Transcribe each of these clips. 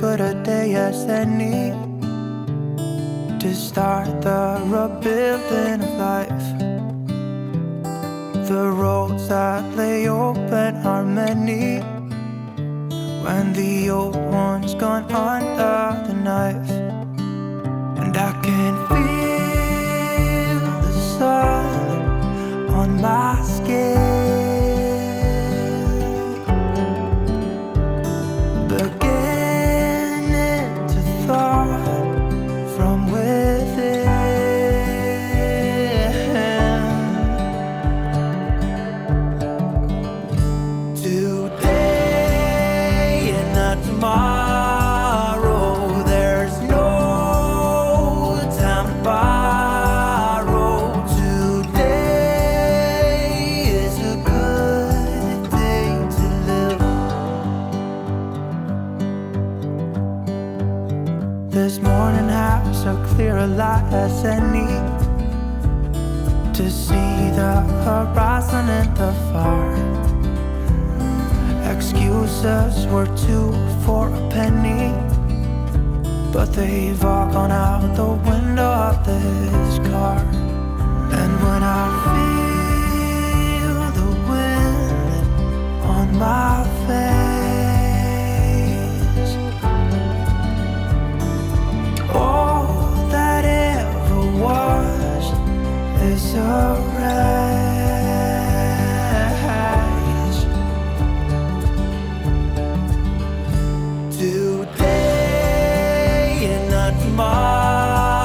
good a day as any to start the rebuilding of life. The roads that lay open are many when the old one's gone under the knife. And I can feel the sun on my skin, beginning to thaw from within. Today and not tomorrow, there's no time to borrow. Today is a good day to live. This morning has so clear a light as any to see the horizon in the far. Excuses were 2 for a penny, but they've all gone out the window of this car. And when I feel the wind on my face, all that ever was is a wreck.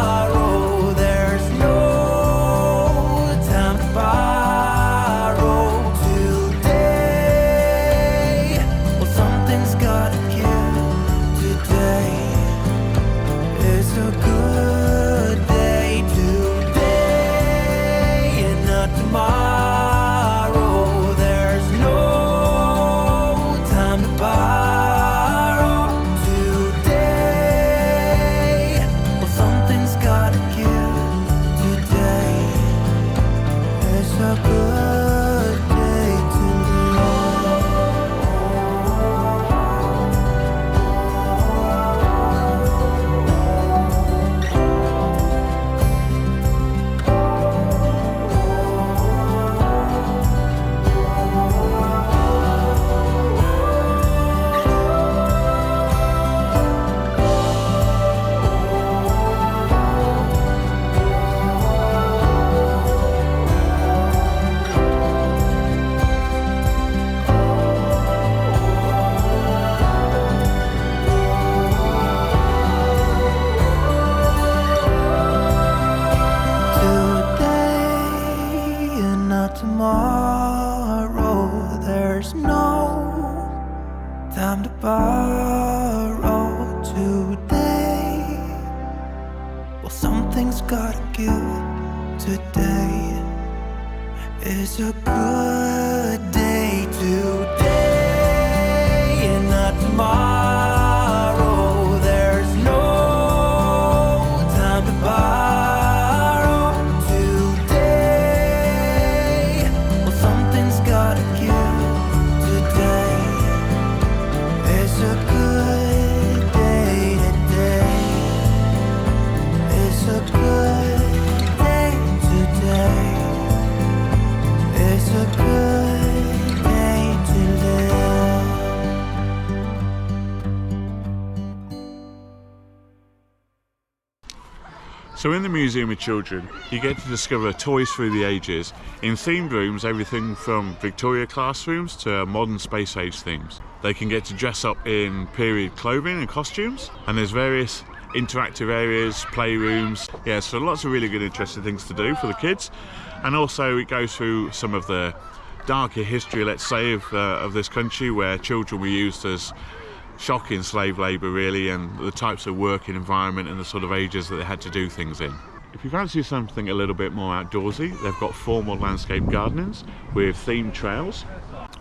Tomorrow, there's no time to borrow. Today, well, something's gotta give. Today is a good day. Today and not tomorrow, there's no time to borrow. Tomorrow, there's no time to borrow. Today, well, something's gotta give. Today is a good day. Today and not tomorrow, there's no time to borrow. So in the Museum of Children, you get to discover toys through the ages. In themed rooms, everything from Victoria classrooms to modern space age themes. They can get to dress up in period clothing and costumes, and there's various interactive areas, playrooms. Yeah, so lots of really good interesting things to do for the kids. And also it goes through some of the darker history, let's say, of this country, where children were used as shocking slave labour really, and the types of working environment and the sort of ages that they had to do things in. If you fancy something a little bit more outdoorsy, they've got formal landscape gardenings with themed trails.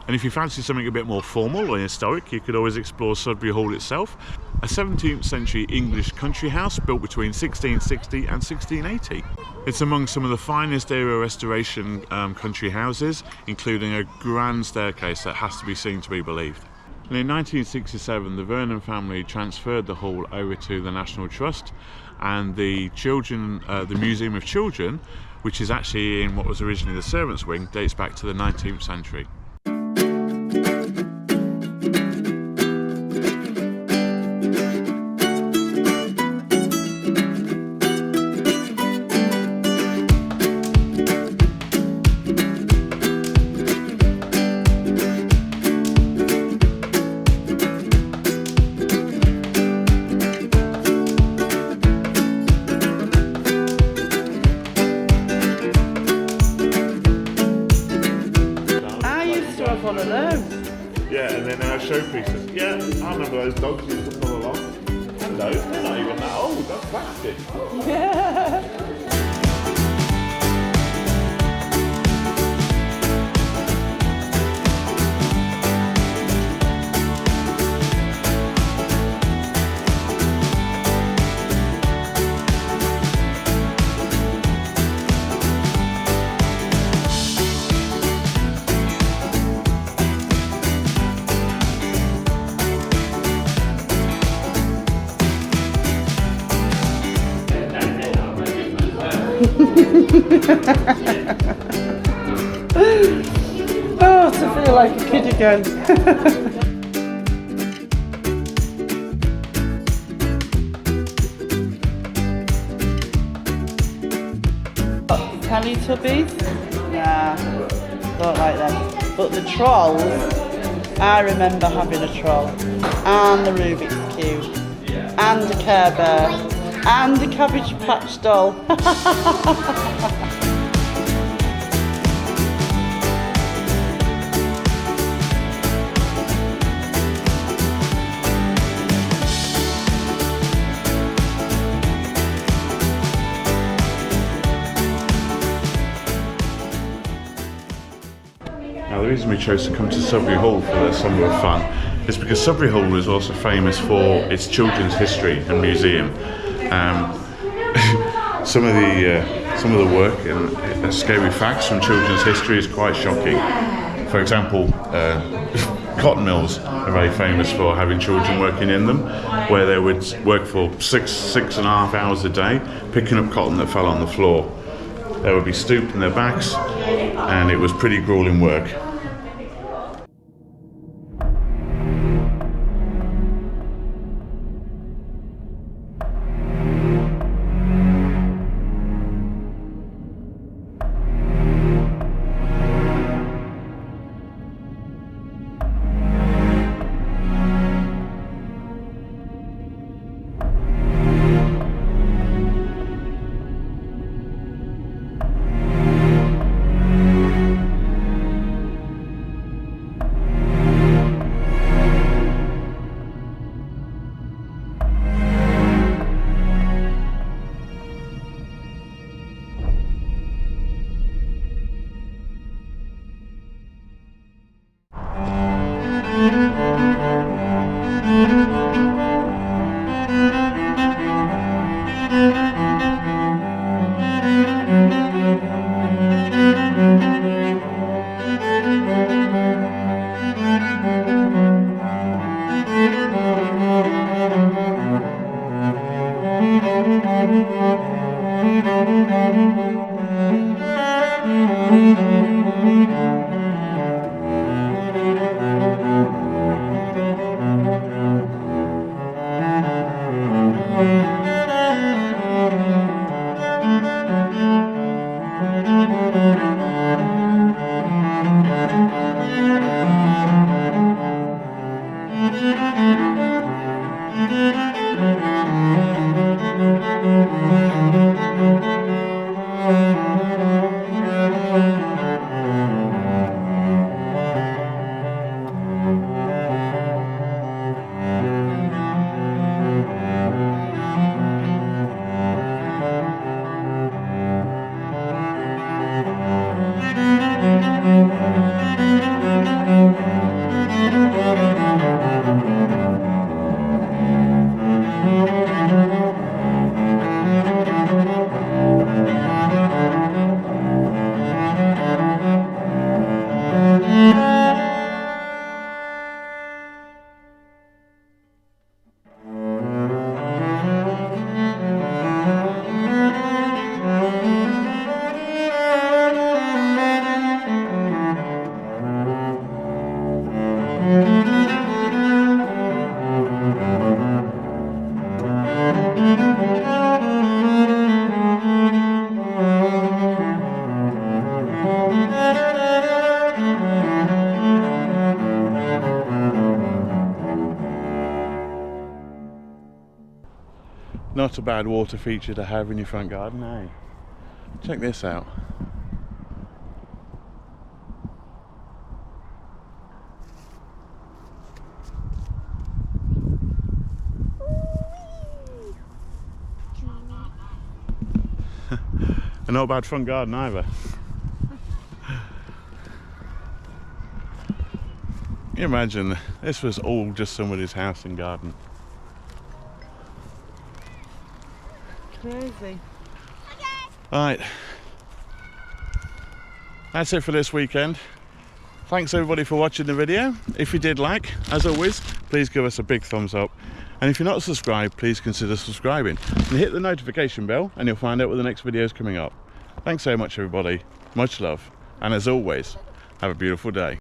And if you fancy something a bit more formal or historic, you could always explore Sudbury Hall itself, a 17th century English country house built between 1660 and 1680. It's among some of the finest era restoration country houses, including a grand staircase that has to be seen to be believed. And in 1967, the Vernon family transferred the hall over to the National Trust, and the Museum of Children, which is actually in what was originally the servants' wing, dates back to the 19th century. One of those. Yeah, and then our showpieces. Yeah, I remember those dogs used to pull along. Hello, they're not even that old, that's plastic. Yeah. Oh, to feel like a kid again. Teletubbies? Nah, don't like them. But the trolls, I remember having a troll, and the Rubik's Cube, and a Care Bear, and a Cabbage Patch doll. Now, the reason we chose to come to Sudbury Hall for the Summer of Fun is because Sudbury Hall is also famous for its children's history and museum. Some of the work and scary facts from children's history is quite shocking. For example, cotton mills are very famous for having children working in them, where they would work for six and a half hours a day, picking up cotton that fell on the floor. They would be stooped in their backs, and it was pretty grueling work. Not a bad water feature to have in your front garden, eh? Check this out. And not a bad front garden either. Can you imagine this was all just somebody's house and garden? Crazy. Right, that's it for this weekend. Thanks everybody for watching the video. If you did like, as always, please give us a big thumbs up. And if you're not subscribed, please consider subscribing. And hit the notification bell and you'll find out when the next video is coming up. Thanks so much everybody, much love. And as always, have a beautiful day.